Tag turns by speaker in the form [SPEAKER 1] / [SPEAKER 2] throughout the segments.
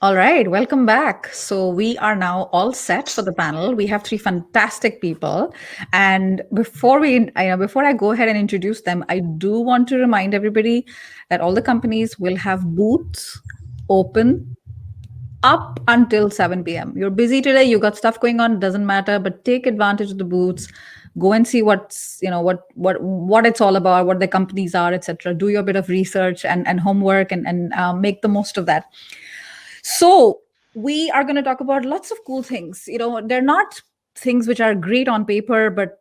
[SPEAKER 1] All right, welcome back. So we are now all set for the panel. We have three fantastic people, and before I go ahead and introduce them, I do want to remind everybody that all the companies will have booths open up until 7 p.m. You're busy today, you got stuff going on, doesn't matter, but take advantage of the booths. Go and see what it's all about, what the companies are, etc. Do your bit of research and homework and make the most of that. So we are going to talk about lots of cool things. They're not things which are great on paper, but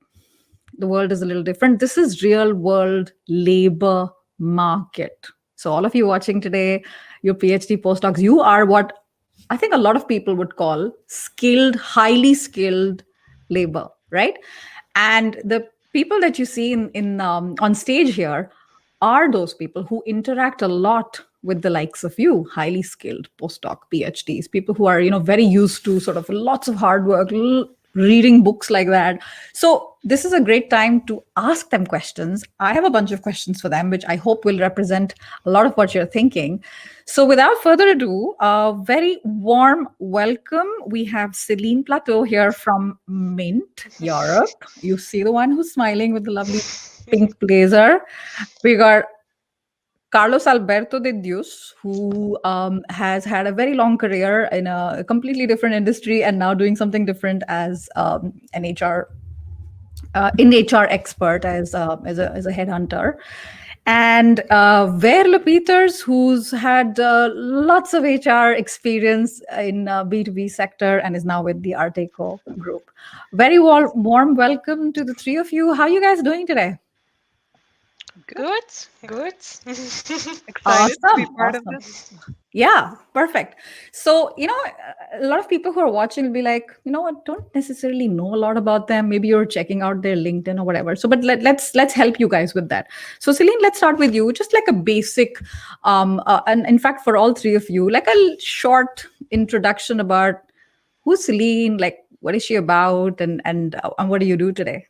[SPEAKER 1] the world is a little different. This is real world labor market. So all of you watching today, your PhD postdocs, you are what I think a lot of people would call skilled, highly skilled labor, right? And the people that you see in on stage here are those people who interact a lot with the likes of you, highly skilled postdoc PhDs, people who are very used to sort of lots of hard work, reading books like that. So this is a great time to ask them questions. I have a bunch of questions for them, which I hope will represent a lot of what you're thinking. So without further ado, a very warm welcome. We have Céline Platteau here from Mint, Europe. You see the one who's smiling with the lovely pink blazer. We got Carlos Alberto de Deus, who has had a very long career in a completely different industry and now doing something different as an HR expert as a headhunter, and Veerle Peeters, who's had lots of HR experience in B2B sector and is now with the Arteco group. Very warm welcome to the three of you. How are you guys doing today?
[SPEAKER 2] Good, good.
[SPEAKER 3] Excited to be part of
[SPEAKER 1] Awesome.
[SPEAKER 3] this.
[SPEAKER 1] Yeah, perfect. So, a lot of people who are watching will be like, I don't necessarily know a lot about them. Maybe you're checking out their LinkedIn or whatever. So, but let's help you guys with that. So, Celine, let's start with you. Just like a basic, and in fact, for all three of you, like a short introduction about who's Celine, like what is she about, and what do you do today?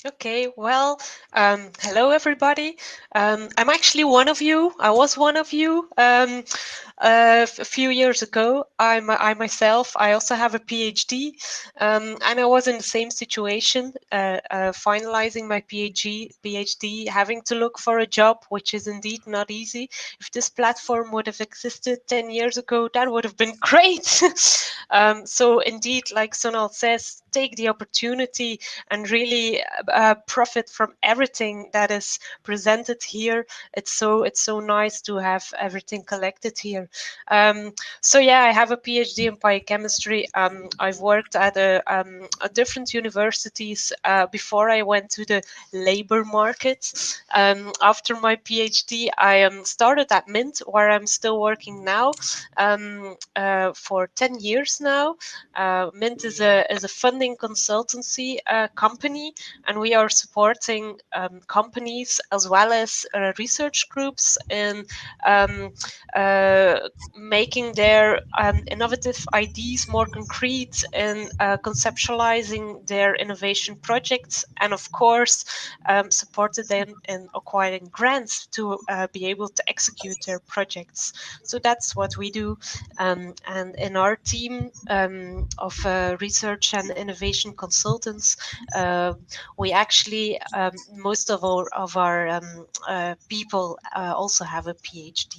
[SPEAKER 2] Okay, well, hello everybody. I'm actually one of you. I was one of you a few years ago. I myself, I also have a PhD, and I was in the same situation, finalizing my PhD, having to look for a job, which is indeed not easy. If this platform would have existed 10 years ago, that would have been great. So indeed, like Sonal says, take the opportunity and really profit from everything that is presented here. It's so nice to have everything collected here. So yeah, I have a PhD in biochemistry. I've worked at different universities before I went to the labor market. After my PhD, I started at Mint, where I'm still working now, for 10 years now. Mint is a funding consultancy company, and we are supporting companies as well as research groups in making their innovative ideas more concrete and conceptualizing their innovation projects, and of course supported them in acquiring grants to be able to execute their projects. So that's what we do. And in our team of research and innovation consultants, we actually most of our people also have a PhD.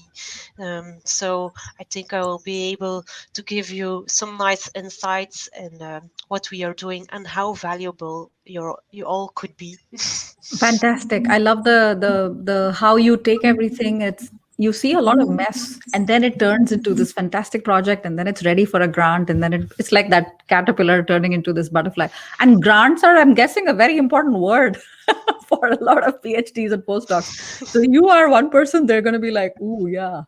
[SPEAKER 2] So I think I will be able to give you some nice insights in what we are doing and how valuable you all could be.
[SPEAKER 1] Fantastic. I love the how you take everything. You see a lot of mess and then it turns into this fantastic project and then it's ready for a grant and then it's like that caterpillar turning into this butterfly. And grants are, I'm guessing, a very important word for a lot of PhDs and postdocs. So you are one person, they're going to be like, ooh, yeah,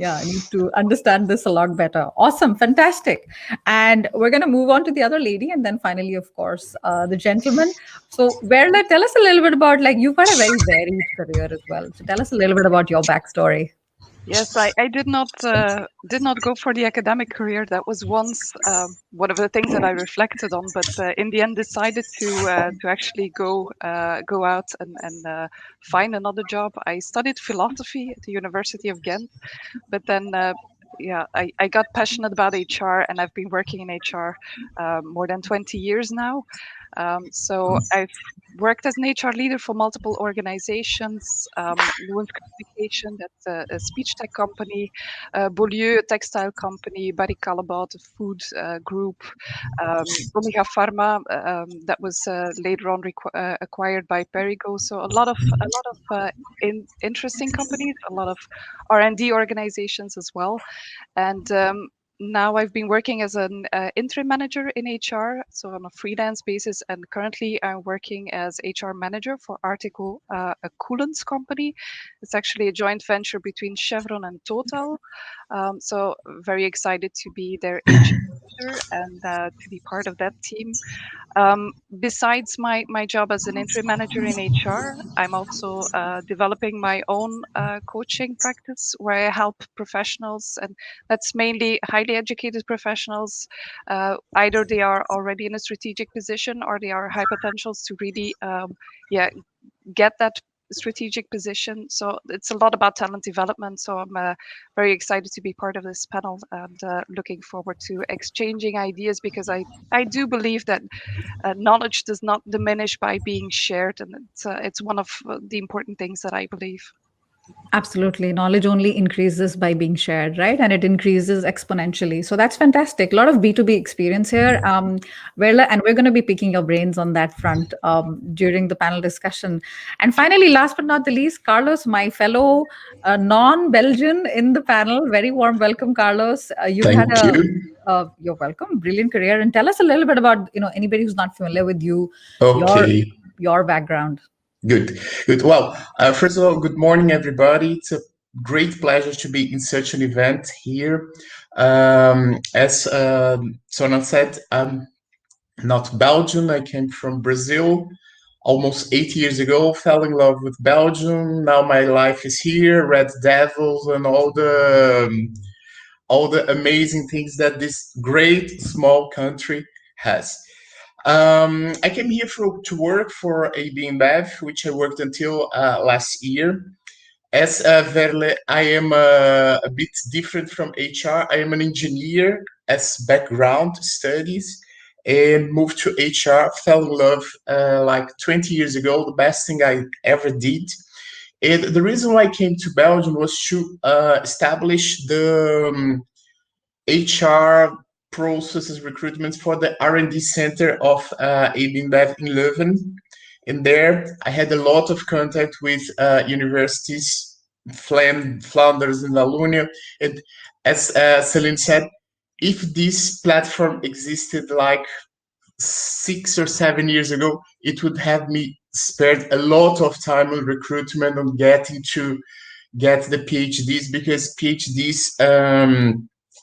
[SPEAKER 1] I need to understand this a lot better. Awesome, fantastic. And we're going to move on to the other lady, and then finally, of course, the gentleman. So, Veerle, tell us a little bit about, like, you've had a very varied career as well. So, tell us a little bit about your backstory.
[SPEAKER 3] Yes, I did not go for the academic career. That was once one of the things that I reflected on, but in the end decided to actually go out and find another job. I studied philosophy at the University of Ghent, but then I got passionate about HR, and I've been working in HR more than 20 years now. So I've worked as an HR leader for multiple organizations. Nuance Communication, that's a speech tech company, Beaulieu, a textile company, Barry Callebaut, a food group, Omega Pharma, that was later on acquired by Perigo. So interesting companies, a lot of R&D organizations as well. And now I've been working as an interim manager in HR, so on a freelance basis. And currently I'm working as HR manager for Arteco, a coolants company. It's actually a joint venture between Chevron and Total. So very excited to be their HR manager and to be part of that team. Besides my job as an interim manager in HR, I'm also developing my own coaching practice where I help professionals, and that's mainly highly educated professionals. Either they are already in a strategic position or they are high potentials to really, get that strategic position. So it's a lot about talent development. So I'm very excited to be part of this panel and looking forward to exchanging ideas, because I do believe that knowledge does not diminish by being shared, and it's one of the important things that I believe.
[SPEAKER 1] Absolutely. Knowledge only increases by being shared, right? And it increases exponentially. So that's fantastic. A lot of B2B experience here. Veerle, and we're going to be picking your brains on that front during the panel discussion. And finally, last but not the least, Carlos, my fellow non-Belgian in the panel. Very warm welcome, Carlos. You've had
[SPEAKER 4] Thank you.
[SPEAKER 1] You're welcome. Brilliant career. And tell us a little bit about, anybody who's not familiar with you,
[SPEAKER 4] Okay.
[SPEAKER 1] your background.
[SPEAKER 4] Good. Well, first of all, good morning, everybody. It's a great pleasure to be in such an event here. As Sonal said, I'm not Belgian. I came from Brazil almost 8 years ago, fell in love with Belgium. Now my life is here, Red Devils and all the amazing things that this great small country has. I came here to work for AB InBev, which I worked until last year. As Veerle, I am a bit different from HR. I am an engineer as background studies and moved to HR, fell in love like 20 years ago, the best thing I ever did. And the reason why I came to Belgium was to establish the HR processes recruitment for the R&D center of AB InBev in Leuven. And there I had a lot of contact with universities, Flanders and Wallonia. And as Céline said, if this platform existed like 6 or 7 years ago, it would have me spared a lot of time on recruitment, on getting to get the PhDs, because PhDs,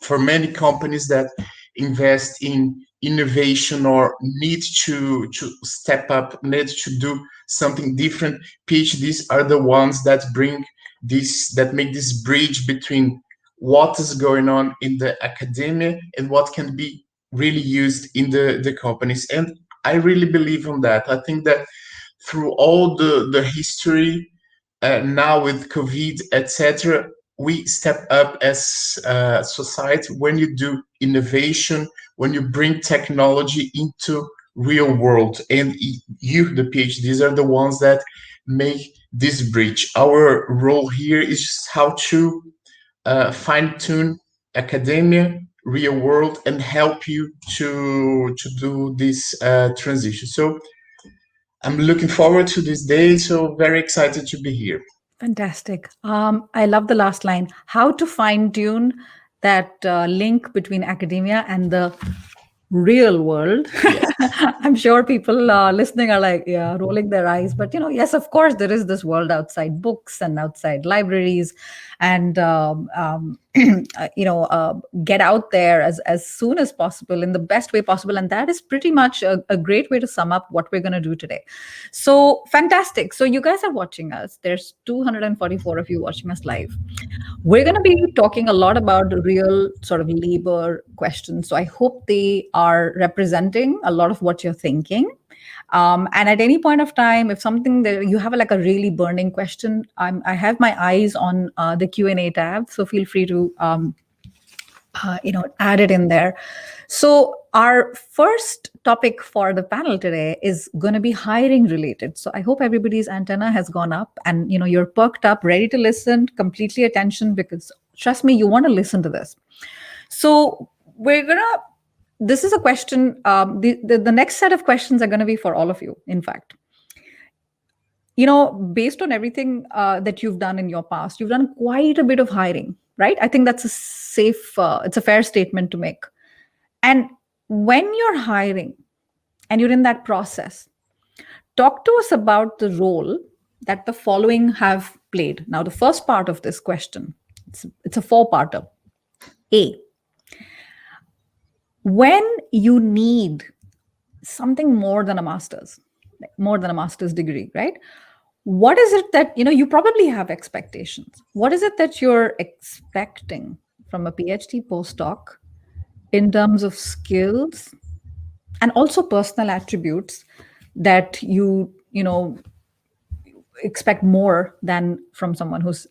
[SPEAKER 4] for many companies that invest in innovation or need to step up, need to do something different, PhDs are the ones that make this bridge between what is going on in the academia and what can be really used in the companies. And I really believe on that. I think that through all the history, now with COVID, etc., we step up as a society when you do innovation, when you bring technology into real world. And you, the PhDs, are the ones that make this bridge. Our role here is just how to fine-tune academia, real world, and help you to do this transition. So I'm looking forward to this day. So very excited to be here.
[SPEAKER 1] Fantastic. I love the last line. How to fine tune that link between academia and the real world.
[SPEAKER 4] Yes.
[SPEAKER 1] I'm sure people listening are like, yeah, rolling their eyes. But, yes, of course, there is this world outside books and outside libraries. And, get out there as soon as possible in the best way possible. And that is pretty much a great way to sum up what we're going to do today. So fantastic. So you guys are watching us. There's 244 of you watching us live. We're going to be talking a lot about real sort of labor questions. So I hope they are representing a lot of what you're thinking. And at any point of time, if something that you have like a really burning question, I have my eyes on the Q&A tab. So feel free to added in there. So our first topic for the panel today is going to be hiring related. So I hope everybody's antenna has gone up and you're perked up, ready to listen, completely attention, because trust me, you want to listen to this. So this is a question. The next set of questions are going to be for all of you, in fact. Based on everything that you've done in your past, you've done quite a bit of hiring, right? I think that's it's a fair statement to make. And when you're hiring and you're in that process, talk to us about the role that the following have played. Now, the first part of this question, it's a four-parter. A, when you need something more than a master's, more than a master's degree, right? What is it that, you probably have expectations. What is it that you're expecting from a PhD postdoc in terms of skills and also personal attributes that you expect more than from someone who's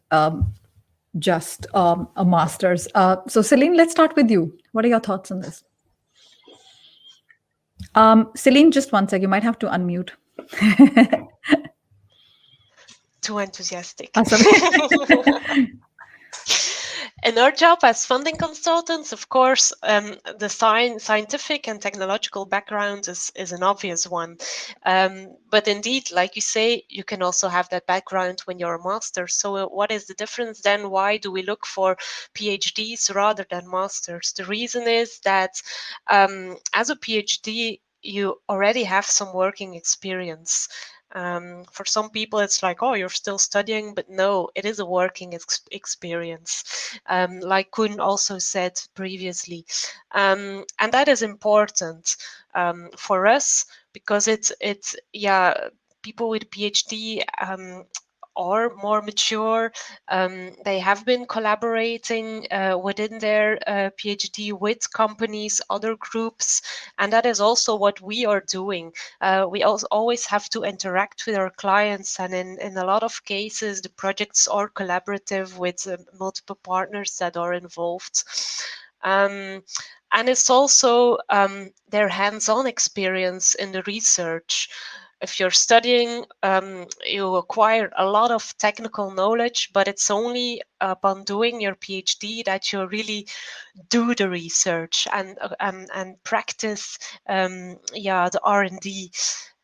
[SPEAKER 1] just a master's? So Céline, let's start with you. What are your thoughts on this? Céline, just one sec. You might have to unmute.
[SPEAKER 2] Too enthusiastic.
[SPEAKER 1] Awesome.
[SPEAKER 2] In our job as funding consultants, of course, the scientific and technological background is an obvious one. But indeed, like you say, you can also have that background when you're a master. So what is the difference then? Why do we look for PhDs rather than masters? The reason is that as a PhD, you already have some working experience. For some people, it's like, oh, you're still studying, but no, it is a working experience, like Koen also said previously. And that is important for us because it's people with PhD are more mature. They have been collaborating within their PhD with companies, other groups, and that is also what we are doing. We also always have to interact with our clients, and in a lot of cases, the projects are collaborative with multiple partners that are involved. And it's also their hands-on experience in the research. If you're studying, you acquire a lot of technical knowledge, but it's only upon doing your PhD that you really do the research and practice, the R&D.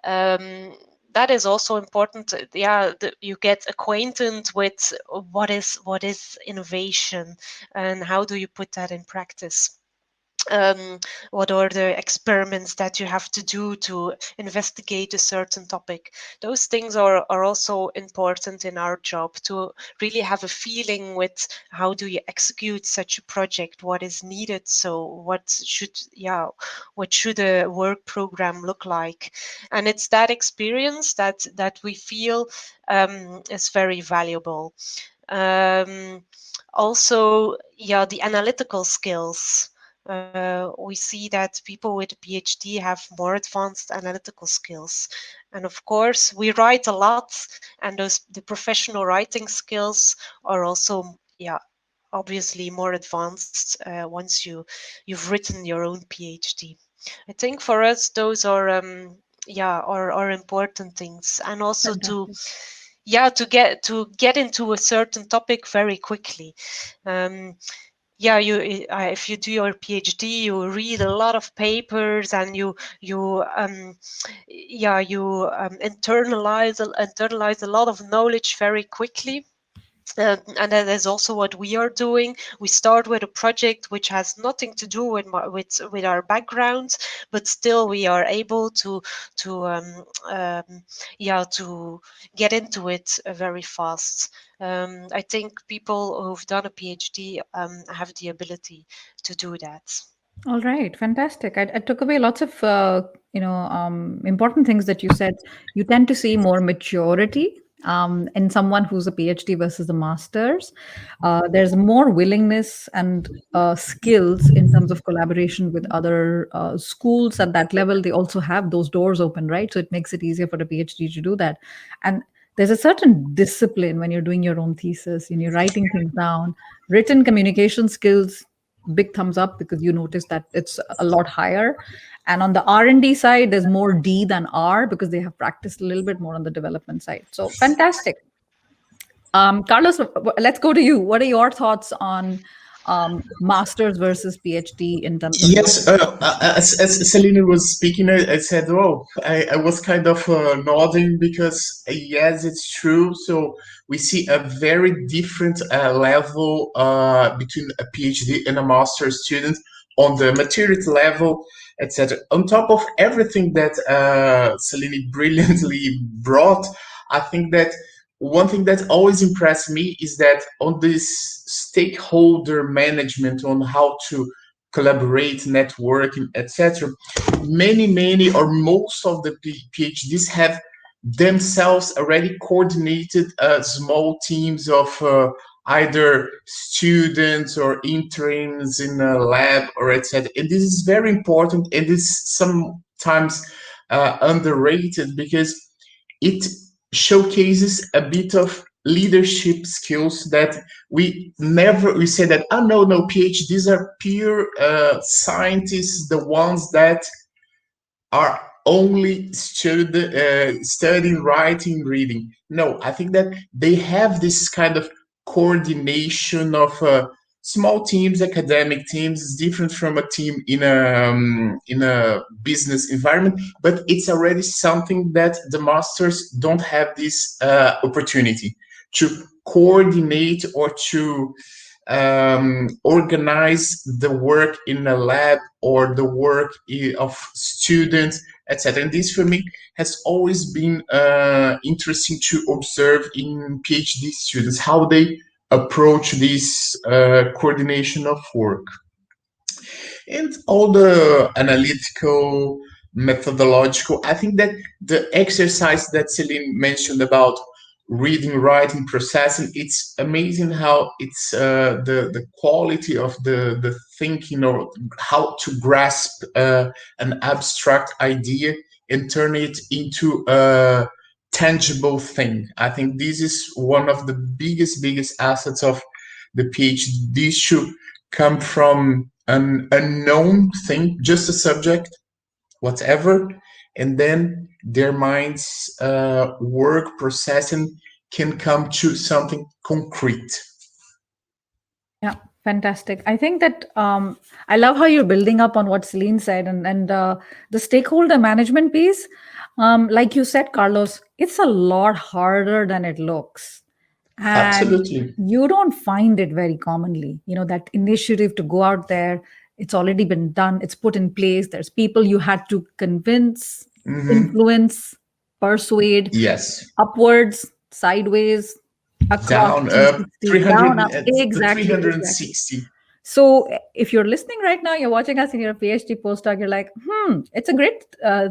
[SPEAKER 2] That is also important. You get acquainted with what is innovation and how do you put that in practice. What are the experiments that you have to do to investigate a certain topic? Those things are also important in our job, to really have a feeling with how do you execute such a project, what is needed, so what should a work program look like. And it's that experience that we feel is very valuable. Also, the analytical skills. We see that people with a PhD have more advanced analytical skills. And of course, we write a lot, and the professional writing skills are also, obviously more advanced once you've written your own PhD. I think for us, those are important things, and also
[SPEAKER 1] Fantastic.
[SPEAKER 2] to get into a certain topic very quickly. If you do your PhD, you read a lot of papers, and you internalize a lot of knowledge very quickly. And that is also what we are doing. We start with a project which has nothing to do with our background, but still we are able to get into it very fast. I think people who've done a PhD have the ability to do that.
[SPEAKER 1] All right, fantastic. I took away lots of important things that you said. You tend to see more maturity in someone who's a PhD versus a master's. There's more willingness and skills in terms of collaboration with other schools at that level. They also have those doors open, right? So it makes it easier for a PhD to do that. And there's a certain discipline when you're doing your own thesis and you're writing things down. Written communication skills, big thumbs up, because you notice that it's a lot higher. And on the R&D side, there's more D than R, because they have practiced a little bit more on the development side. So fantastic. Carlos, let's go to you. What are your thoughts on masters versus PhD in terms of your?
[SPEAKER 4] Yes, as Céline was speaking, I said, "Oh, I was kind of nodding because yes, it's true." So we see a very different level between a PhD and a master student on the maturity level, etc. On top of everything that Céline brilliantly brought, I think that one thing that always impressed me is that on this stakeholder management, on how to collaborate, networking, etc. Many, or most of the PhDs have themselves already coordinated small teams of either students or interns in a lab or etc. And this is very important, and is sometimes underrated because it showcases a bit of leadership skills that we say that, oh, no, PhDs are pure scientists, the ones that are only studying writing, reading. No, I think that they have this kind of coordination of small teams, academic teams. Is different from a team in a business environment, but it's already something that the masters don't have this opportunity to coordinate or to organize the work in a lab or the work of students, etc. And this for me has always been interesting to observe in PhD students, how they approach this coordination of work. And all the analytical, methodological, I think that the exercise that Céline mentioned about reading, writing, processing, it's amazing how it's the quality of the thinking, or how to grasp an abstract idea and turn it into a tangible thing. I think this is one of the biggest assets of the PhD. Should come from an unknown thing, just a subject, whatever, and then their minds work, processing, can come to something concrete.
[SPEAKER 1] Yeah, fantastic. I think that I love how you're building up on what Celine said, and the stakeholder management piece. Like you said, Carlos, it's a lot harder than it looks, and
[SPEAKER 4] Absolutely.
[SPEAKER 1] you don't find it very commonly. You know, that initiative to go out there. It's already been done. It's put in place. There's people you had to convince,
[SPEAKER 4] Mm-hmm.
[SPEAKER 1] influence, persuade,
[SPEAKER 4] Yes.
[SPEAKER 1] upwards, sideways, across
[SPEAKER 4] Down, up,
[SPEAKER 1] 360,
[SPEAKER 4] 300,
[SPEAKER 1] down, up.
[SPEAKER 4] the
[SPEAKER 1] Exactly, exactly.
[SPEAKER 4] 360.
[SPEAKER 1] So if you're listening right now, you're watching us and you're a PhD postdoc, you're like, it's a great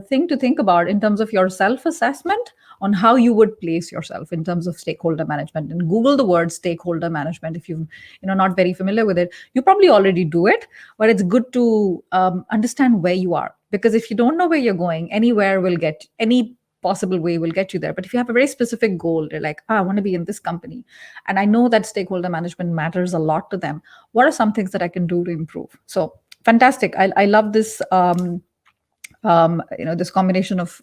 [SPEAKER 1] thing to think about in terms of your self-assessment on how you would place yourself in terms of stakeholder management. And Google the word stakeholder management if you're not very familiar with it. You probably already do it, but it's good to understand where you are. Because if you don't know where you're going, anywhere will get any possible way will get you there. But if you have a very specific goal, they're like, I want to be in this company, and I know that stakeholder management matters a lot to them. What are some things that I can do to improve? So fantastic. I love this this combination of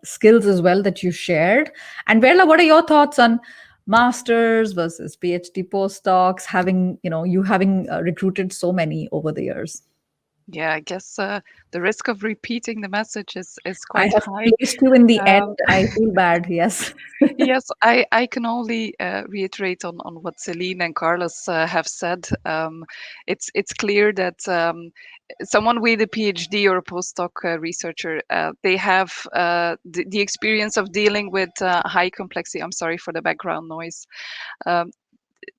[SPEAKER 1] skills as well that you shared. And Veerle, what are your thoughts on masters versus PhD postdocs, having you having recruited so many over the years?
[SPEAKER 3] Yeah, I guess the risk of repeating the message is
[SPEAKER 1] I
[SPEAKER 3] quite
[SPEAKER 1] have
[SPEAKER 3] high.
[SPEAKER 1] placed you in the end.
[SPEAKER 3] Um,
[SPEAKER 1] I feel bad. Yes.
[SPEAKER 3] Yes, I can only reiterate on what Celine and Carlos have said. It's clear that someone with a PhD or a postdoc researcher, they have the experience of dealing with high complexity. I'm sorry for the background noise. Um,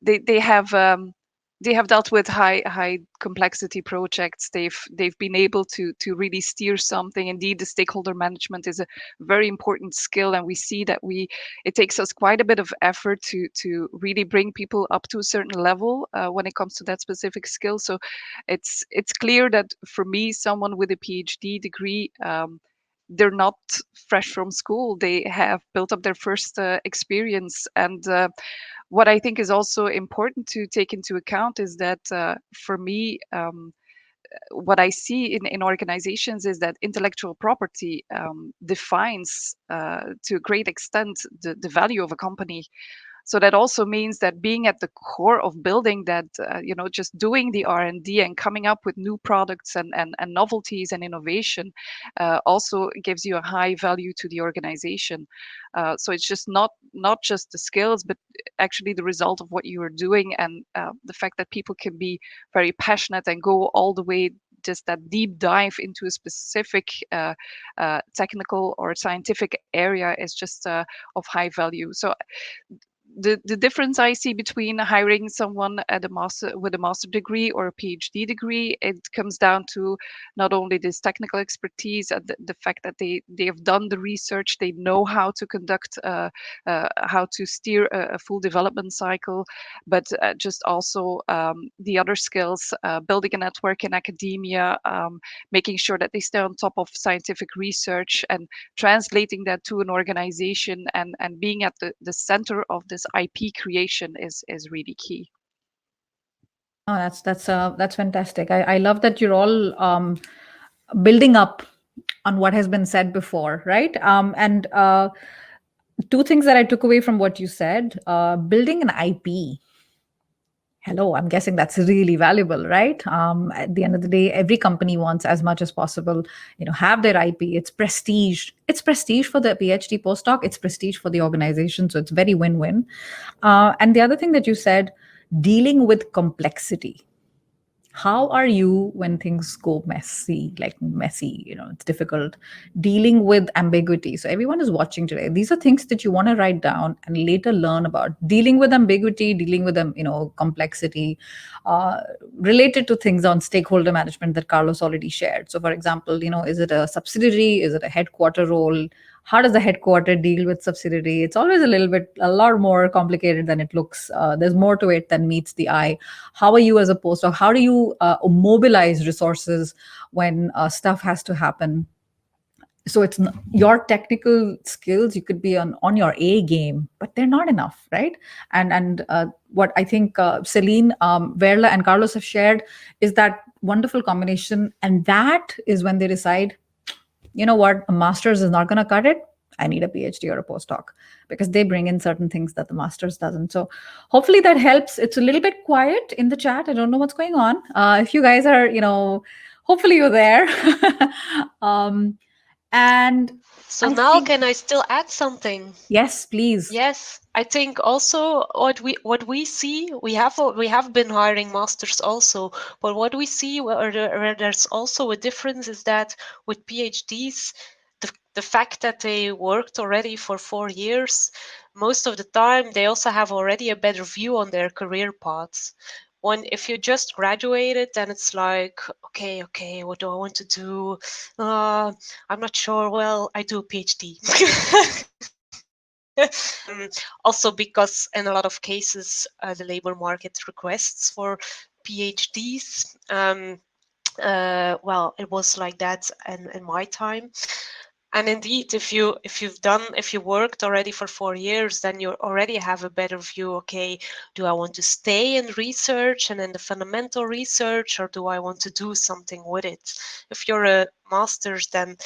[SPEAKER 3] they have dealt with high complexity projects. They've been able to really steer something. Indeed, the stakeholder management is a very important skill, and we see that it takes us quite a bit of effort to really bring people up to a certain level when it comes to that specific skill. So it's clear that for me, someone with a PhD degree, they're not fresh from school. They have built up their first experience. And what I think is also important to take into account is that for me, what I see in organizations is that intellectual property defines to a great extent the value of a company. So that also means that being at the core of building that, just doing the R&D and coming up with new products and novelties and innovation also gives you a high value to the organization. So it's just not just the skills, but actually the result of what you are doing, and the fact that people can be very passionate and go all the way, just that deep dive into a specific technical or scientific area is just of high value. So the difference I see between hiring someone at a master with a master degree or a PhD degree, it comes down to not only this technical expertise and the fact that they have done the research, they know how to conduct, how to steer a full development cycle, but just also the other skills, building a network in academia, making sure that they stay on top of scientific research and translating that to an organization, and being at the center of this IP creation is really key.
[SPEAKER 1] Oh, that's fantastic. I love that you're all building up on what has been said before, right? And two things that I took away from what you said: building an IP. Hello, I'm guessing that's really valuable, right? At the end of the day, every company wants as much as possible, have their IP. It's prestige. It's prestige for the PhD postdoc. It's prestige for the organization. So it's very win-win. And the other thing that you said, dealing with complexity. How are you when things go messy, it's difficult, dealing with ambiguity? So everyone is watching today. These are things that you want to write down and later learn about. Dealing with ambiguity, dealing with complexity, related to things on stakeholder management that Carlos already shared. So for example, is it a subsidiary? Is it a headquarter role? How does the headquarter deal with subsidiary? It's always a lot more complicated than it looks. There's more to it than meets the eye. How are you as a postdoc? How do you mobilize resources when stuff has to happen? So it's your technical skills. You could be on your A game, but they're not enough, right? And what I think Céline, Veerle, and Carlos have shared is that wonderful combination. And that is when they decide, you know what, a master's is not going to cut it. I need a PhD or a postdoc, because they bring in certain things that the master's doesn't. So hopefully that helps. It's a little bit quiet in the chat. I don't know what's going on. If you guys are, hopefully you're there. And
[SPEAKER 2] so now can I still add something?
[SPEAKER 1] Yes, please.
[SPEAKER 2] Yes, I think also what we see, we have been hiring masters also, but what we see where there's also a difference is that with PhDs, the fact that they worked already for 4 years, most of the time they also have already a better view on their career paths. If you just graduated, then it's like, okay, what do I want to do? I'm not sure. Well, I do a PhD. Also because in a lot of cases, the labor market requests for PhDs. Well, it was like that in my time. And indeed, if you worked already for 4 years, then you already have a better view. Okay, do I want to stay in research and in the fundamental research, or do I want to do something with it? If you're a master's, then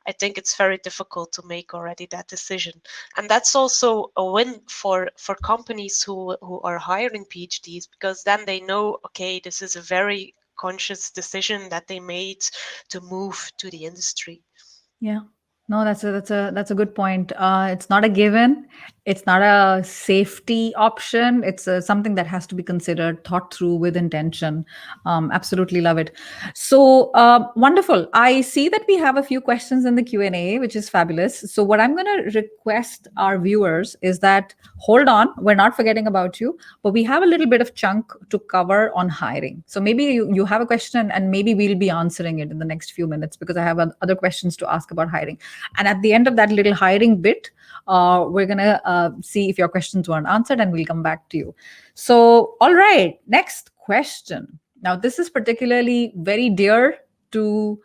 [SPEAKER 2] I think it's very difficult to make already that decision. And that's also a win for companies who are hiring PhDs, because then they know, okay, this is a very conscious decision that they made to move to the industry.
[SPEAKER 1] Yeah. No, that's a good point. It's not a given. It's not a safety option. It's something that has to be considered, thought through with intention. Absolutely love it. So wonderful. I see that we have a few questions in the Q&A, which is fabulous. So what I'm going to request our viewers is that, hold on, we're not forgetting about you, but we have a little bit of chunk to cover on hiring. So maybe you have a question, and maybe we'll be answering it in the next few minutes, because I have other questions to ask about hiring. And at the end of that little hiring bit, we're going to see if your questions weren't answered, and we'll come back to you. So, all right, next question. Now, this is particularly very dear to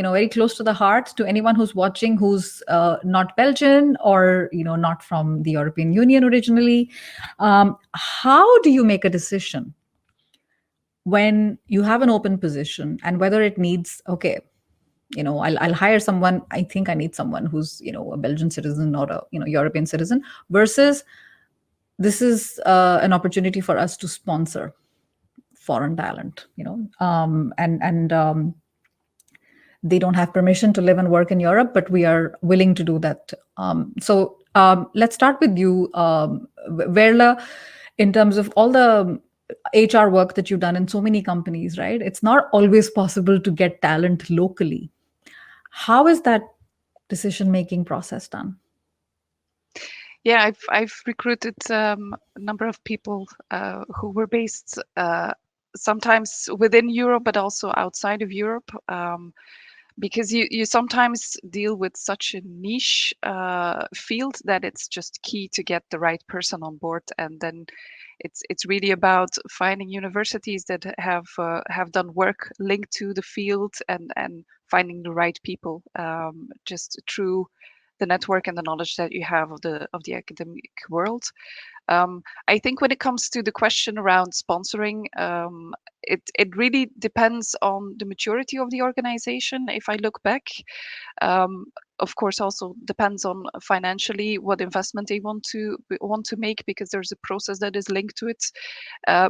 [SPEAKER 1] very close to the heart to anyone who's watching who's not Belgian or not from the European Union originally. How do you make a decision when you have an open position and whether it needs, okay, I'll hire someone. I think I need someone who's a Belgian citizen or a European citizen, versus this is an opportunity for us to sponsor foreign talent, and they don't have permission to live and work in Europe, but we are willing to do that. So let's start with you, Veerle, in terms of all the HR work that you've done in so many companies, right? It's not always possible to get talent locally. How is that decision-making process done?
[SPEAKER 3] Yeah, I've recruited a number of people who were based sometimes within Europe, but also outside of Europe. Because you sometimes deal with such a niche field that it's just key to get the right person on board, and then it's really about finding universities that have done work linked to the field and finding the right people just through the network and the knowledge that you have of the academic world. I think when it comes to the question around sponsoring, it really depends on the maturity of the organization. If I look back, of course, also depends on financially what investment they want to make, because there's a process that is linked to it.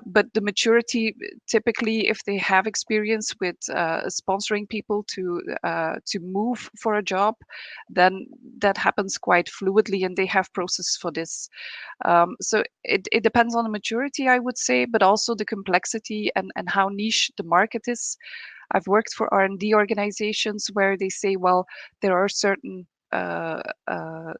[SPEAKER 3] But the maturity, typically, if they have experience with sponsoring people to move for a job, then that happens quite fluidly, and they have process for this. So it depends on the maturity, I would say, but also the complexity and how niche the market is. I've worked for R&D organizations where they say, well, there are certain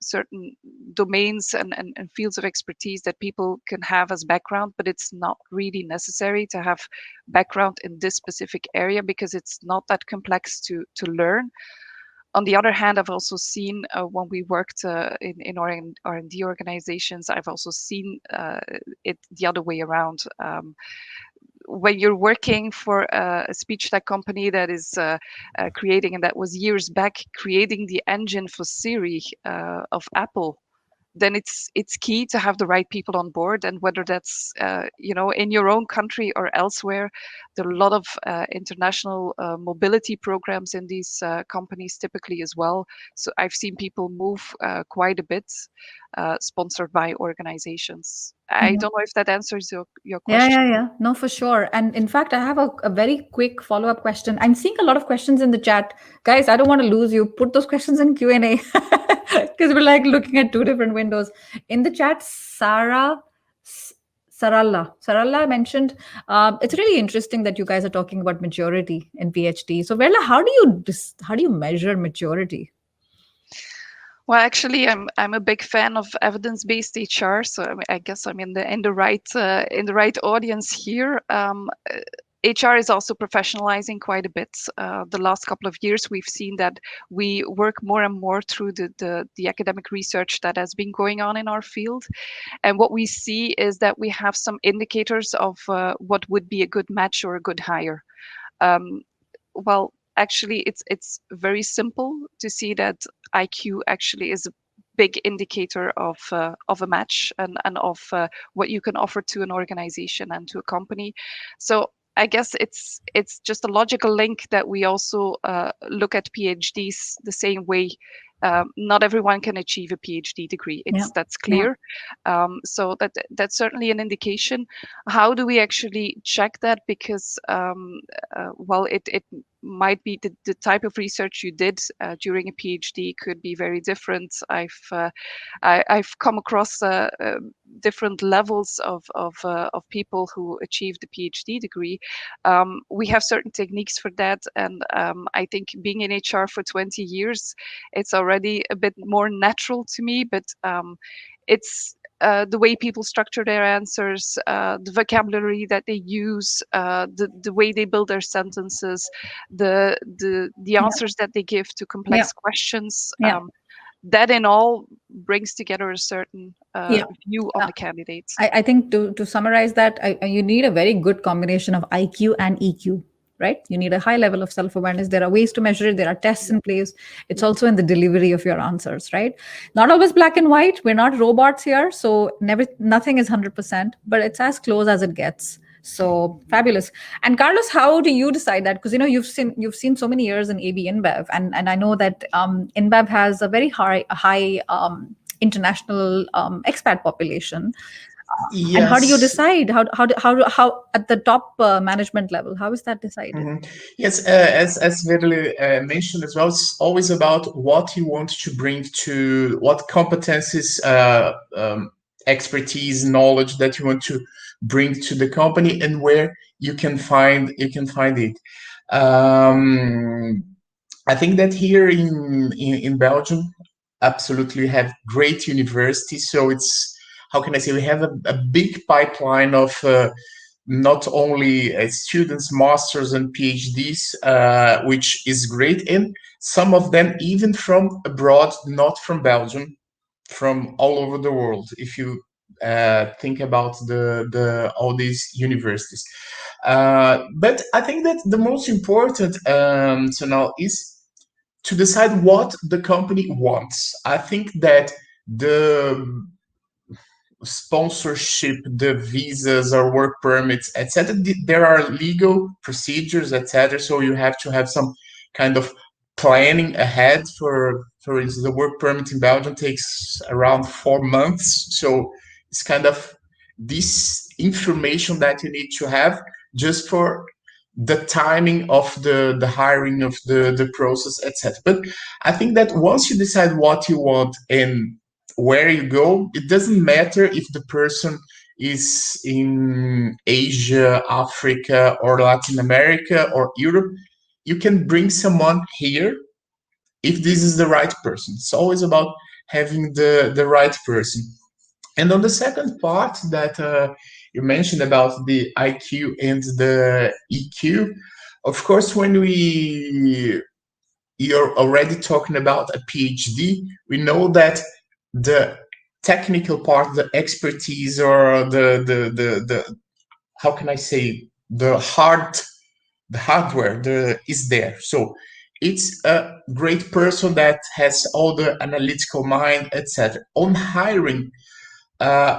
[SPEAKER 3] certain domains and fields of expertise that people can have as background, but it's not really necessary to have background in this specific area because it's not that complex to learn. On the other hand, I've also seen when we worked in R&D organizations, I've also seen it the other way around. When you're working for a speech tech company that is creating, and that was years back, creating the engine for Siri of Apple, then it's key to have the right people on board. And whether that's in your own country or elsewhere, there are a lot of international mobility programs in these companies typically as well. So I've seen people move quite a bit, sponsored by organizations. I don't know if that answers your question.
[SPEAKER 1] Yeah. No, for sure. And in fact, I have a very quick follow-up question. I'm seeing a lot of questions in the chat. Guys, I don't want to lose you. Put those questions in Q&A because we're like looking at two different windows. In the chat, Saralla mentioned, it's really interesting that you guys are talking about maturity in PhD. So Veerle, how do you measure maturity?
[SPEAKER 3] Well, actually, I'm a big fan of evidence-based HR, so I guess I'm in the right audience here. HR is also professionalizing quite a bit. The last couple of years, we've seen that we work more and more through the academic research that has been going on in our field, and what we see is that we have some indicators of what would be a good match or a good hire. Well, actually, it's very simple to see that IQ actually is a big indicator of a match and of what you can offer to an organization and to a company. So I guess it's just a logical link that we also look at PhDs the same way. Not everyone can achieve a PhD degree. That's clear. So that's certainly an indication. How do we actually check that? Because well, it might be the type of research you did during a PhD could be very different. I've come across different levels of people who achieved the PhD degree. We have certain techniques for that, and I think being in HR for 20 years, it's already a bit more natural to me. But it's the way people structure their answers, the vocabulary that they use, the way they build their sentences, the answers that they give to complex questions. That in all brings together a certain view on the candidates.
[SPEAKER 1] I think to summarize that, you need a very good combination of IQ and EQ. right? You need a high level of self-awareness. There are ways to measure it. There are tests in place. It's also in the delivery of your answers, right? Not always black and white. We're not robots here. So nothing is 100%, but it's as close as it gets. So fabulous. And Carlos, how do you decide that? Because you've seen so many years in AB InBev, and I know that InBev has a very high international expat population. And how do you
[SPEAKER 4] Yes.
[SPEAKER 1] decide how at the top management level? How is that decided?
[SPEAKER 4] Yes, as Veerle mentioned as well, it's always about what you want to bring to what competencies, expertise, knowledge that you want to bring to the company, and where you can find it. I think that here in Belgium, absolutely have great universities. So it's, how can I say, we have a big pipeline of not only students, masters and PhDs, which is great, and some of them even from abroad, not from Belgium, from all over the world. If you think about the all these universities, but I think that the most important, so now, is to decide what the company wants. I think that the sponsorship, the visas or work permits, etc., there are legal procedures, etc. So you have to have some kind of planning ahead. For instance, the work permit in Belgium takes around 4 months. So it's kind of this information that you need to have just for the timing of the hiring of the process, etc. But I think that once you decide what you want and where you go, it doesn't matter if the person is in Asia, Africa, or Latin America, or Europe. You can bring someone here if this is the right person. It's always about having the right person. And on the second part that you mentioned about the IQ and the EQ, of course, when you're already talking about a PhD, we know that the technical part, the expertise, or the how can I say, the hardware is there. So it's a great person that has all the analytical mind, etc. On hiring,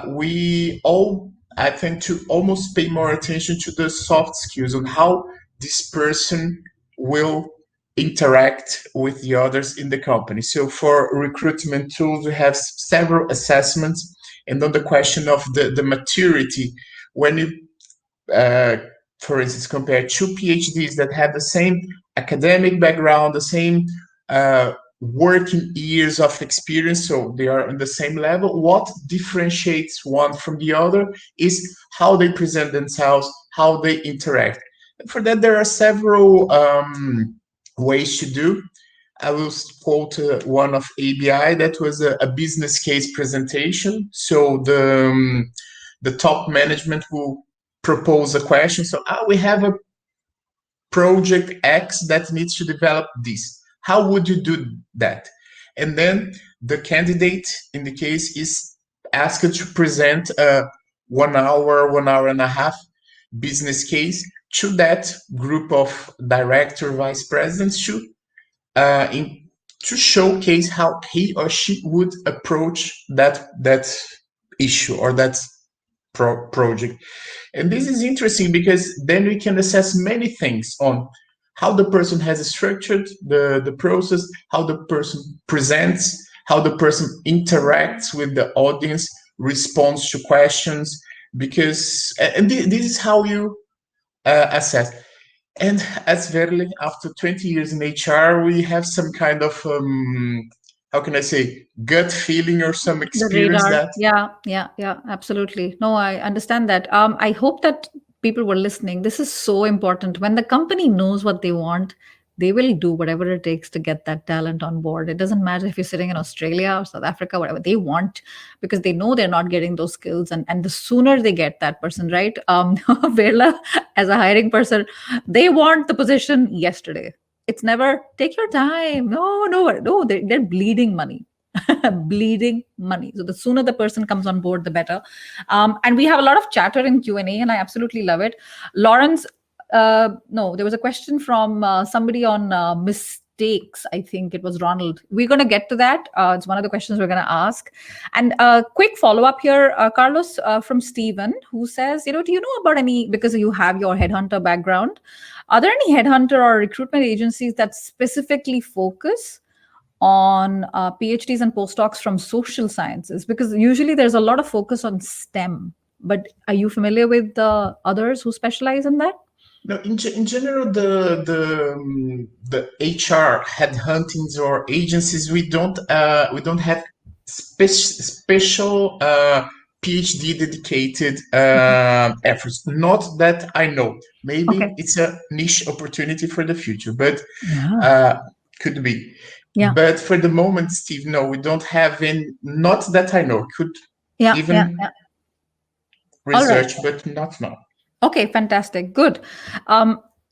[SPEAKER 4] we all, I think, to almost pay more attention to the soft skills on how this person will interact with the others in the company. So for recruitment tools, we have several assessments. And on the question of the maturity, when you, uh, for instance, compare two PhDs that have the same academic background, the same working years of experience, so they are on the same level, what differentiates one from the other is how they present themselves, how they interact. And for that, there are several ways to do. I will quote one of ABI that was a business case presentation. So the top management will propose a question. So we have a project X that needs to develop this. How would you do that? And then the candidate in the case is asked to present a 1 hour and a half business case to that group of director, vice presidents to showcase how he or she would approach that issue or that project. And this is interesting because then we can assess many things on how the person has structured the process, how the person presents, how the person interacts with the audience, responds to questions, because and this is how you assess. And as Veerle, after 20 years in HR, we have some kind of how can I say, gut feeling or some
[SPEAKER 1] The
[SPEAKER 4] experience
[SPEAKER 1] radar.
[SPEAKER 4] that
[SPEAKER 1] Yeah, absolutely. No, I understand that. I hope that people were listening. This is so important. When the company knows what they want, they will do whatever it takes to get that talent on board. It doesn't matter if you're sitting in Australia or South Africa, whatever they want, because they know they're not getting those skills. And the sooner they get that person, right? Veerle, as a hiring person, they want the position yesterday. It's never take your time. No, they're bleeding money. Bleeding money. So the sooner the person comes on board, the better. And we have a lot of chatter in Q&A, and I absolutely love it. Lawrence, no, there was a question from somebody on mistakes. I think it was Ronald. We're going to get to that. It's one of the questions we're going to ask. And a quick follow-up here, Carlos, from Stephen, who says, do you know about any, because you have your headhunter background, are there any headhunter or recruitment agencies that specifically focus on PhDs and postdocs from social sciences? Because usually there's a lot of focus on STEM. But are you familiar with the others who specialize in that?
[SPEAKER 4] No, in general, the HR headhuntings or agencies, we don't have special PhD dedicated efforts. Not that I know. Maybe it's a niche opportunity for the future, but could be.
[SPEAKER 1] Yeah.
[SPEAKER 4] But for the moment, Steve, no, we don't have any. Not that I know. Could even research, but not now.
[SPEAKER 1] Okay, fantastic. Good.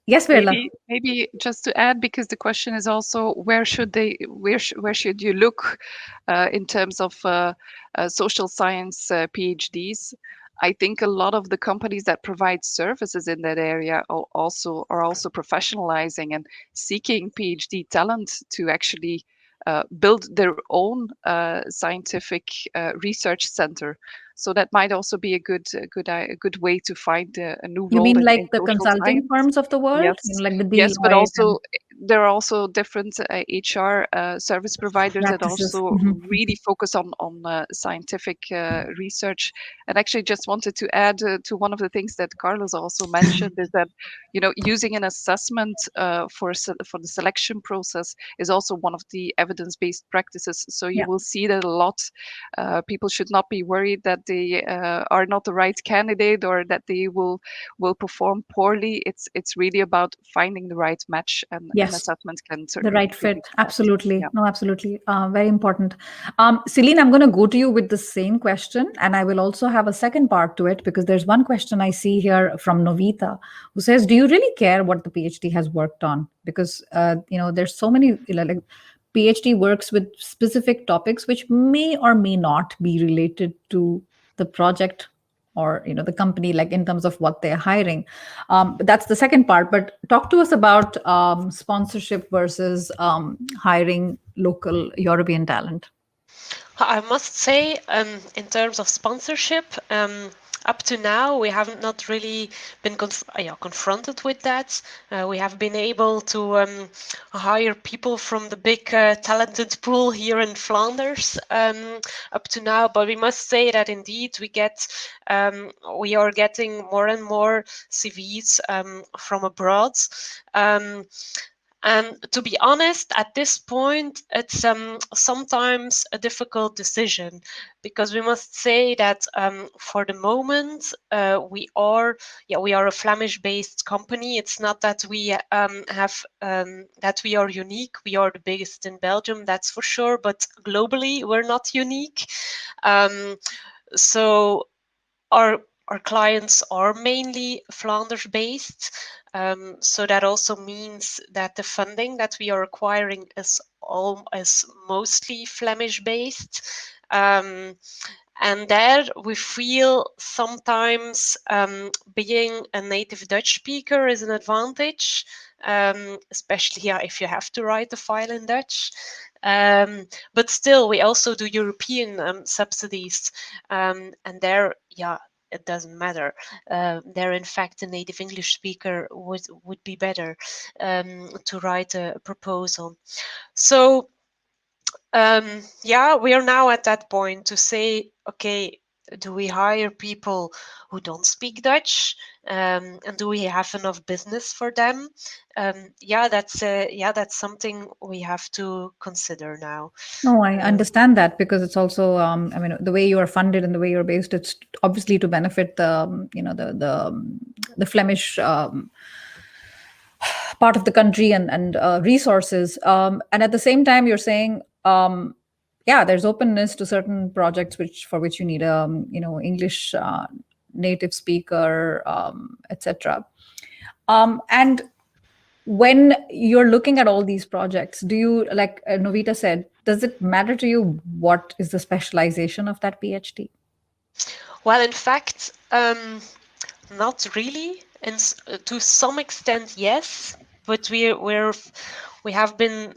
[SPEAKER 1] Yes, Veerle.
[SPEAKER 3] Maybe just to add, because the question is also where should you look in terms of social science PhDs? I think a lot of the companies that provide services in that area are also professionalizing and seeking PhD talent to actually build their own scientific research center. So that might also be a good way to find a new role.
[SPEAKER 1] You mean like
[SPEAKER 3] in
[SPEAKER 1] the consulting
[SPEAKER 3] science.
[SPEAKER 1] firms of the world?
[SPEAKER 3] Yes,
[SPEAKER 1] Like the
[SPEAKER 3] yes, but also there are also different HR service providers
[SPEAKER 1] practices.
[SPEAKER 3] that also really focus on scientific research. And actually, just wanted to add to one of the things that Carlos also mentioned is that using an assessment for the selection process is also one of the evidence-based practices. So you will see that a lot. People should not be worried that they are not the right candidate or that they will perform poorly. It's really about finding the right match, and an assessment can certainly
[SPEAKER 1] the right fit. Absolutely.
[SPEAKER 3] Yeah.
[SPEAKER 1] No, absolutely. Very important. Céline, I'm going to go to you with the same question, and I will also have a second part to it, because there's one question I see here from Novita, who says, do you really care what the PhD has worked on? Because, there's so many, like PhD works with specific topics which may or may not be related to the project or the company, like in terms of what they're hiring. But that's the second part. But talk to us about sponsorship versus hiring local European talent.
[SPEAKER 2] I must say, in terms of sponsorship, up to now, we haven't not really been confronted with that. We have been able to hire people from the big talented pool here in Flanders up to now. But we must say that indeed we are getting more and more CVs from abroad. And to be honest, at this point, it's sometimes a difficult decision, because we must say that for the moment we are a Flemish-based company. It's not that we that we are unique. We are the biggest in Belgium, that's for sure. But globally, we're not unique. So our clients are mainly Flanders-based. So that also means that the funding that we are acquiring is mostly Flemish-based. And there we feel sometimes being a native Dutch speaker is an advantage, especially if you have to write a file in Dutch. But still, we also do European subsidies, and there, it doesn't matter. There, in fact, a native English speaker would be better to write a proposal. So, we are now at that point to say, okay, do we hire people who don't speak Dutch, and do we have enough business for them? That's something we have to consider now.
[SPEAKER 1] No, I understand that, because it's also, the way you are funded and the way you're based, it's obviously to benefit the Flemish part of the country and resources. And at the same time, you're saying, there's openness to certain projects for which you need English native speaker, etc. And when you're looking at all these projects, do you, like Novita said, does it matter to you what is the specialization of that PhD?
[SPEAKER 2] Well, in fact, not really. and to some extent, yes, but we have been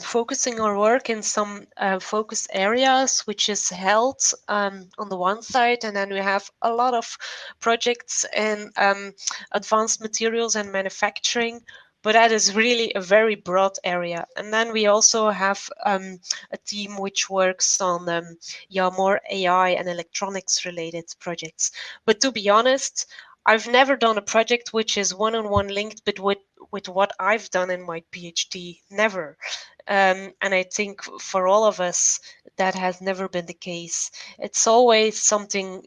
[SPEAKER 2] focusing our work in some focus areas, which is health on the one side, and then we have a lot of projects in advanced materials and manufacturing. But that is really a very broad area. And then we also have a team which works on more AI and electronics related projects. But to be honest, I've never done a project which is one-on-one linked but with what I've done in my PhD. Never. And I think for all of us, that has never been the case. It's always something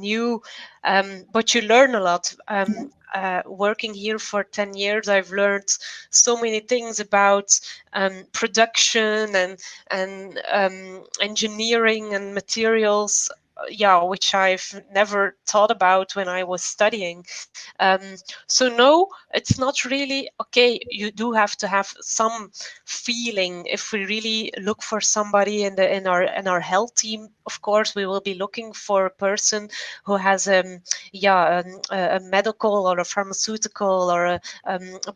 [SPEAKER 2] new, but you learn a lot. Working here for 10 years, I've learned so many things about production and engineering and materials, which I've never thought about when I was studying. So no, it's not really okay. You do have to have some feeling. If we really look for somebody in our health team, of course, we will be looking for a person who has a medical or a pharmaceutical or a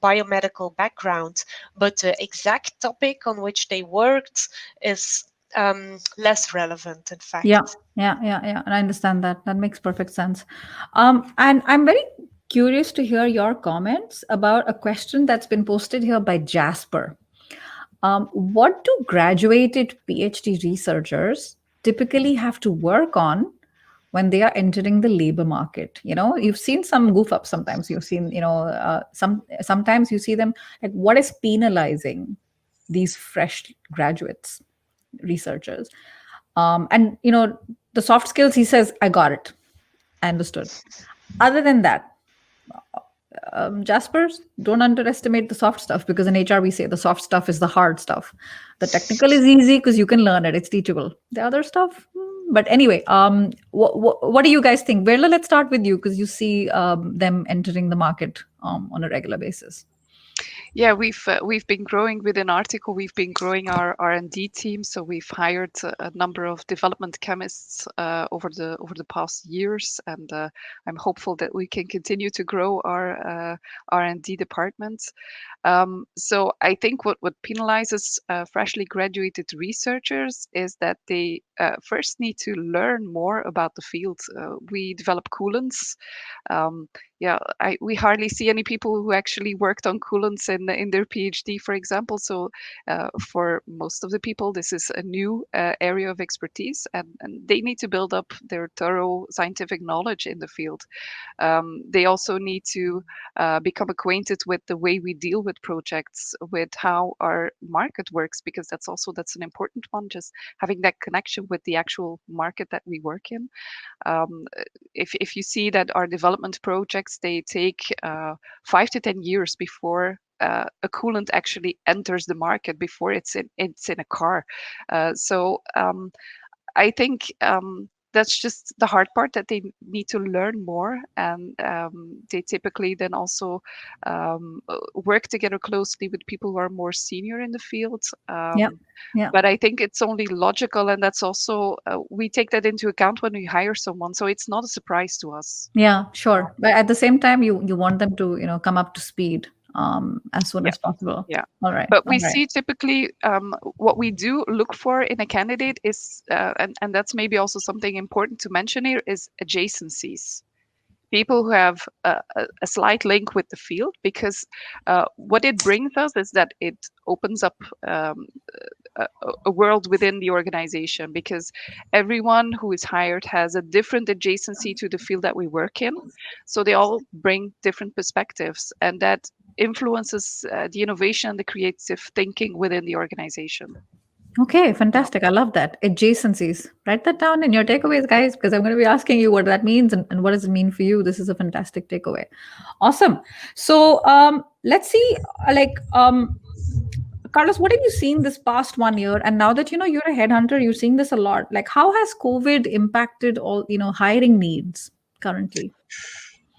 [SPEAKER 2] biomedical background. But the exact topic on which they worked is less relevant, in
[SPEAKER 1] Yeah,
[SPEAKER 2] fact.
[SPEAKER 1] yeah. And I understand that. That makes perfect sense. And I'm very curious to hear your comments about a question that's been posted here by Jasper. What do graduated PhD researchers typically have to work on when they are entering the labor market? You know, you've seen some goof ups sometimes. You've seen, sometimes you see them like, what is penalizing these fresh graduates, researchers? And the soft skills, he says, I got it, I understood. Other than that, Jaspers, don't underestimate the soft stuff, because in HR we say the soft stuff is the hard stuff. The technical is easy because you can learn it; it's teachable. The other stuff, but anyway, what do you guys think? Veerle, let's start with you because you see them entering the market on a regular basis.
[SPEAKER 3] Yeah, we've been growing within Arteco. We've been growing our R&D team, so we've hired a number of development chemists over the past years, and I'm hopeful that we can continue to grow our R&D department. So I think what penalizes freshly graduated researchers is that they first need to learn more about the field. We develop coolants. Um, we hardly see any people who actually worked on coolants in their PhD, for example. So for most of the people, this is a new area of expertise, and they need to build up their thorough scientific knowledge in the field. They also need to become acquainted with the way we deal with projects, with how our market works, because that's an important one, just having that connection with the actual market that we work in. If you see that our development projects, they take 5 to 10 years before a coolant actually enters the market, before it's in a car. So I think that's just the hard part, that they need to learn more, and they typically then also work together closely with people who are more senior in the field.
[SPEAKER 1] Yeah, yeah.
[SPEAKER 3] But I think it's only logical, and that's also we take that into account when we hire someone, so it's not a surprise to us.
[SPEAKER 1] Yeah, sure. But at the same time, you want them to come up to speed as soon
[SPEAKER 3] Yeah.
[SPEAKER 1] as possible.
[SPEAKER 3] Yeah.
[SPEAKER 1] All right.
[SPEAKER 3] But
[SPEAKER 1] All
[SPEAKER 3] we
[SPEAKER 1] right.
[SPEAKER 3] see typically what we do look for in a candidate is, and that's maybe also something important to mention here, is adjacencies. People who have a slight link with the field, because what it brings us is that it opens up a world within the organization, because everyone who is hired has a different adjacency to the field that we work in. So they all bring different perspectives, and that influences the innovation and the creative thinking within the organization.
[SPEAKER 1] Okay, fantastic. I love that. Adjacencies. Write that down in your takeaways, guys, because I'm going to be asking you what that means and what does it mean for you. This is a fantastic takeaway. Awesome. So let's see, Carlos, what have you seen this past 1 year? And now that you're a headhunter, you're seeing this a lot. Like, how has COVID impacted all hiring needs currently?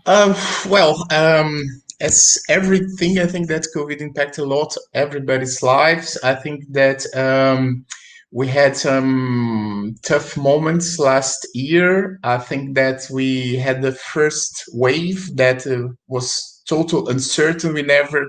[SPEAKER 4] Um, well, as everything, I think that COVID impacted a lot everybody's lives. I think that We had some tough moments last year. I think that we had the first wave that was total uncertain. We never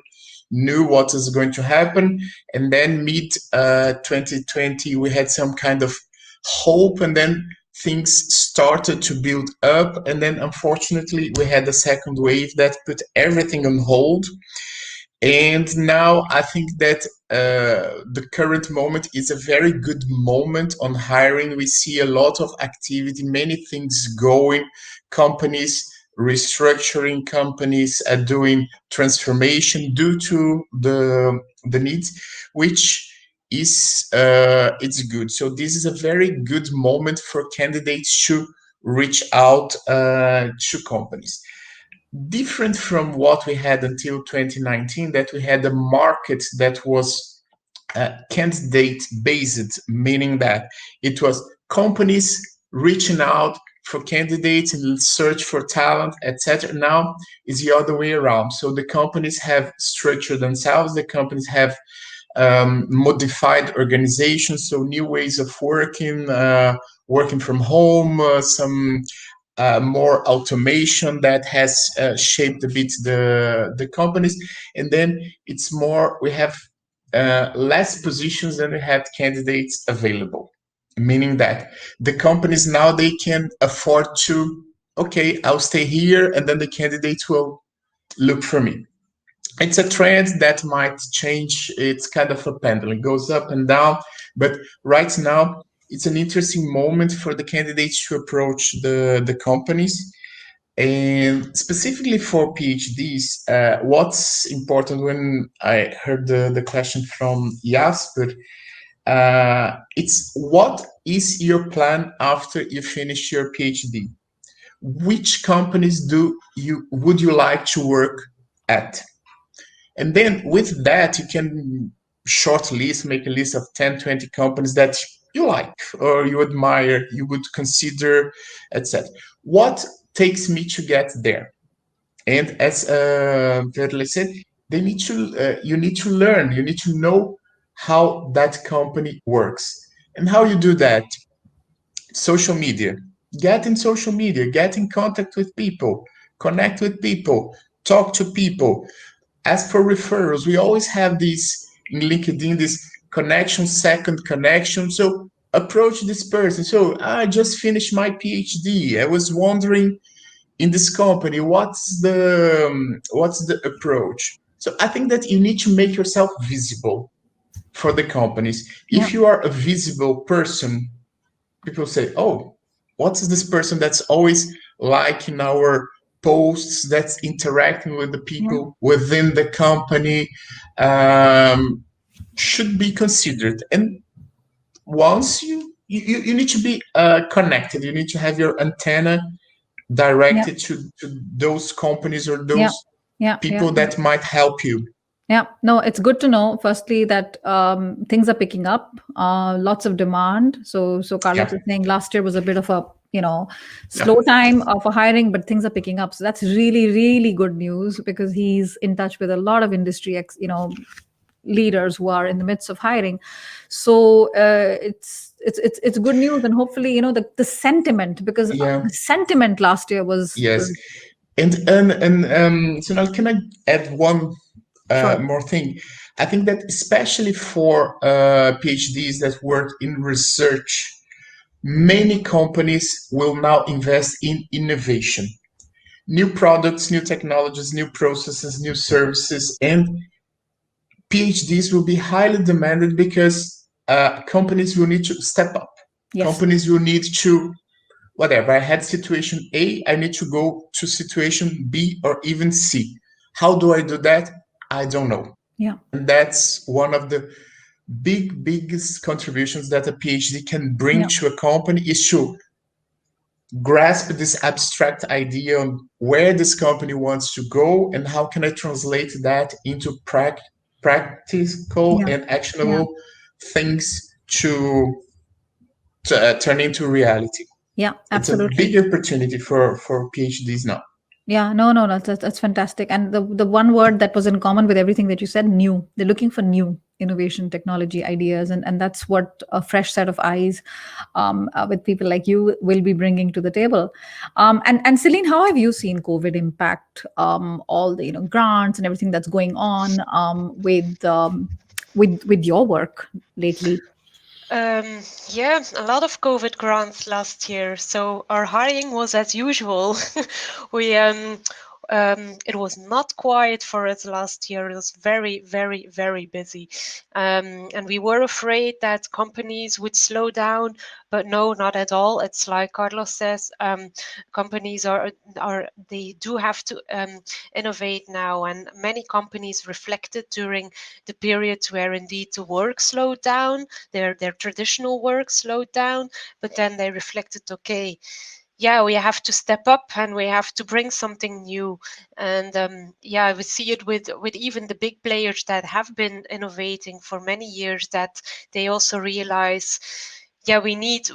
[SPEAKER 4] knew what was going to happen. And then mid 2020, we had some kind of hope, and then things started to build up. And then unfortunately, we had a second wave that put everything on hold. And now I think that the current moment is a very good moment on hiring. We see a lot of activity, many things going, companies restructuring, companies doing transformation due to the needs, which is it's good. So this is a very good moment for candidates to reach out to companies. Different from what we had until 2019, that we had a market that was candidate based, meaning that it was companies reaching out for candidates and search for talent, etc. Now is the other way around. So the companies have structured themselves, the companies have modified organizations, so new ways of working, working from home, some more automation that has shaped a bit the companies. And then it's more, we have less positions than we had candidates available, meaning that the companies now, they can afford to, okay, I'll stay here, and then the candidates will look for me. It's a trend that might change. It's kind of a pendulum, it goes up and down, but right now it's an interesting moment for the candidates to approach the companies. And specifically for PhDs, what's important, when I heard the question from Jasper, it's what is your plan after you finish your PhD? Which companies would you like to work at? And then with that, you can make a list of 10, 20 companies that you like or you admire, you would consider, etc. What takes me to get there? And as Veerle said, you need to learn, you need to know how that company works. And how you do that? Social media. Get in social media, get in contact with people, connect with people, talk to people. As for referrals, we always have this in LinkedIn, this connection, second connection. So approach this person. So I just finished my PhD. I was wondering in this company, what's the approach? So I think that you need to make yourself visible for the companies.
[SPEAKER 1] Yeah.
[SPEAKER 4] If you are a visible person, people say, oh, what's this person that's always liking our posts, that's interacting with the people within the company, should be considered. And once you need to be connected, you need to have your antenna directed to those companies or those people that might help you.
[SPEAKER 1] Yeah, no, it's good to know, firstly, that things are picking up, lots of demand. So Carlos is saying last year was a bit of a, slow time for hiring, but things are picking up. So that's really, really good news, because he's in touch with a lot of industry, leaders who are in the midst of hiring. So it's good news, and hopefully, the sentiment, because the sentiment last year was
[SPEAKER 4] And Sonal, can I add one more thing? I think that especially for PhDs that work in research, many companies will now invest in innovation, new products, new technologies, new processes, new services, and PhDs will be highly demanded because companies will need to step up. Companies will need to, whatever, I had situation A, I need to go to situation B or even C. How do I do that? I don't know.
[SPEAKER 1] Yeah.
[SPEAKER 4] And that's one of the biggest contributions that a PhD can bring to a company, is to grasp this abstract idea on where this company wants to go and how can I translate that into practical and actionable things to turn into reality.
[SPEAKER 1] Yeah, absolutely.
[SPEAKER 4] It's a big opportunity for PhDs now.
[SPEAKER 1] Yeah, no, that's fantastic. And the one word that was in common with everything that you said, new. They're looking for new. innovation, technology, ideas, and that's what a fresh set of eyes with people like you will be bringing to the table. And Celine, how have you seen COVID impact all the grants and everything that's going on with your work lately?
[SPEAKER 2] Yeah, a lot of COVID grants last year. So our hiring was as usual. we It was not quiet for us last year. It was very, very, very busy, and we were afraid that companies would slow down, but no, not at all. It's like Carlos says, companies they do have to innovate now, and many companies reflected during the periods where indeed the work slowed down, their traditional work slowed down, but then they reflected, okay, yeah, we have to step up and we have to bring something new. And yeah, we see it with even the big players that have been innovating for many years, that they also realize, yeah, we need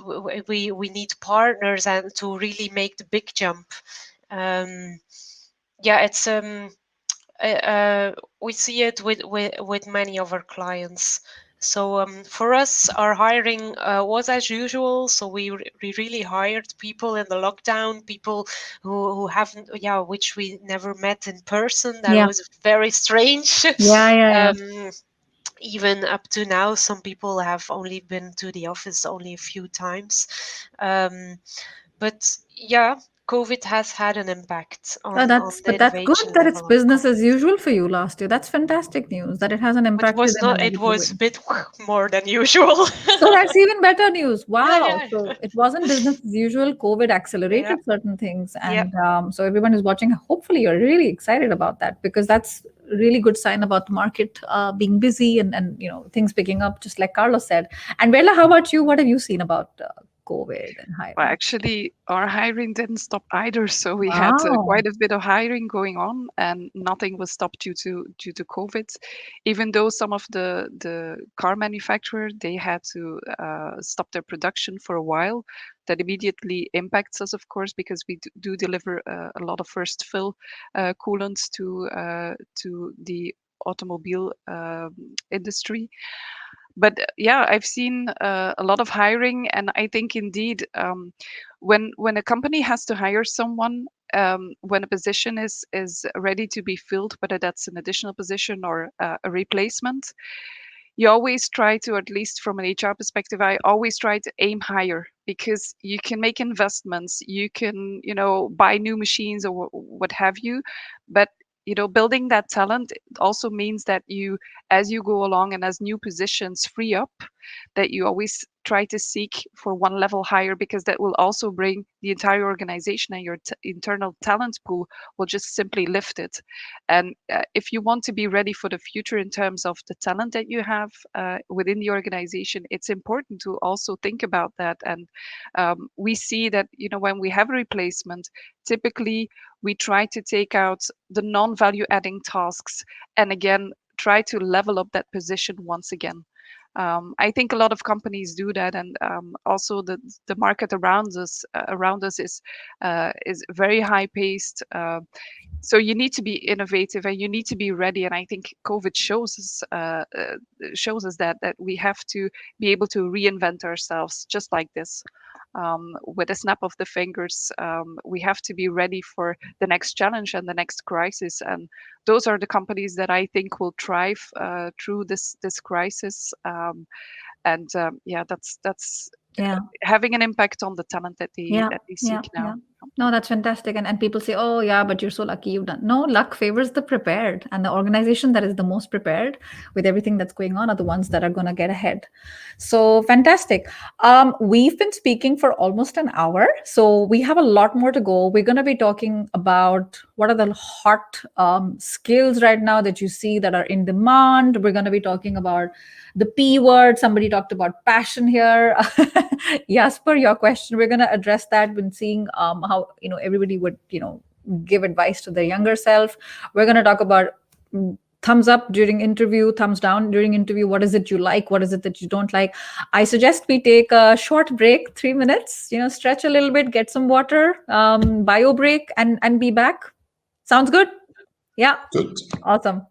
[SPEAKER 2] partners and to really make the big jump. Yeah, it's we see it with many of our clients. So for us, our hiring was as usual. So we really hired people in the lockdown, people who haven't, yeah, which we never met in person. That
[SPEAKER 1] Yeah,
[SPEAKER 2] was very strange.
[SPEAKER 1] yeah, yeah, yeah.
[SPEAKER 2] Even up to now, some people have only been to the office only a few times. But yeah, COVID has had an impact
[SPEAKER 1] Oh,
[SPEAKER 2] on the
[SPEAKER 1] but that's good
[SPEAKER 2] innovation
[SPEAKER 1] that it's
[SPEAKER 2] level of
[SPEAKER 1] business as
[SPEAKER 2] companies.
[SPEAKER 1] usual for you last year. That's fantastic news that it hasn't
[SPEAKER 2] It
[SPEAKER 1] impacted
[SPEAKER 2] was
[SPEAKER 1] in a
[SPEAKER 2] not. It
[SPEAKER 1] negative
[SPEAKER 2] was
[SPEAKER 1] way.
[SPEAKER 2] a bit more than usual.
[SPEAKER 1] So that's even better news.
[SPEAKER 2] Yeah,
[SPEAKER 1] Wow.
[SPEAKER 2] yeah,
[SPEAKER 1] So it wasn't business as usual. COVID
[SPEAKER 2] yeah,
[SPEAKER 1] accelerated certain things.
[SPEAKER 2] yeah.
[SPEAKER 1] And so everyone who's watching, hopefully you're really excited about that, because that's a really good sign about the market being busy and things picking up, just like Carlos said. And Veerle, how about you? What have you seen about COVID and
[SPEAKER 3] Well,
[SPEAKER 1] hiring?
[SPEAKER 3] actually, our hiring didn't stop either. So we had
[SPEAKER 1] Wow.
[SPEAKER 3] quite a bit of hiring going on, and nothing was stopped due to COVID. Even though some of the car manufacturer, they had to stop their production for a while. That immediately impacts us, of course, because we do deliver a lot of first fill coolants to the automobile industry. But yeah, I've seen a lot of hiring, and I think indeed, when a company has to hire someone, when a position is ready to be filled, whether that's an additional position or a replacement, you always try to, at least from an HR perspective, I always try to aim higher, because you can make investments, you can, buy new machines or what have you, but building that talent also means that as you go along and as new positions free up, that you always try to seek for one level higher, because that will also bring the entire organization, and your internal talent pool will just simply lift it. And if you want to be ready for the future in terms of the talent that you have within the organization, it's important to also think about that. And we see that, when we have a replacement, typically we try to take out the non-value adding tasks, and again, try to level up that position once again. I think a lot of companies do that, and also the market around us is very high paced. So you need to be innovative and you need to be ready. And I think COVID shows us that we have to be able to reinvent ourselves just like this. With a snap of the fingers, we have to be ready for the next challenge and the next crisis. And those are the companies that I think will thrive through this crisis. Yeah, that's
[SPEAKER 1] Yeah.
[SPEAKER 3] having an impact on the talent that they
[SPEAKER 1] Yeah,
[SPEAKER 3] that they
[SPEAKER 1] yeah,
[SPEAKER 3] seek
[SPEAKER 1] yeah.
[SPEAKER 3] now.
[SPEAKER 1] No, that's fantastic. And people say, oh, yeah, but you're so lucky you've done. No, luck favors the prepared. And the organization that is the most prepared with everything that's going on are the ones that are going to get ahead. So fantastic. We've been speaking for almost an hour. So we have a lot more to go. We're going to be talking about what are the hot skills right now that you see that are in demand. We're going to be talking about the P word. Somebody talked about passion here. Jasper, your question, we're going to address that when seeing how everybody would give advice to their younger self. We're going to talk about thumbs up during interview, thumbs down during interview. What is it you like? What is it that you don't like? I suggest we take a short break, 3 minutes, stretch a little bit, get some water, bio break, and be back. Sounds good? Yeah.
[SPEAKER 4] Good.
[SPEAKER 1] Awesome.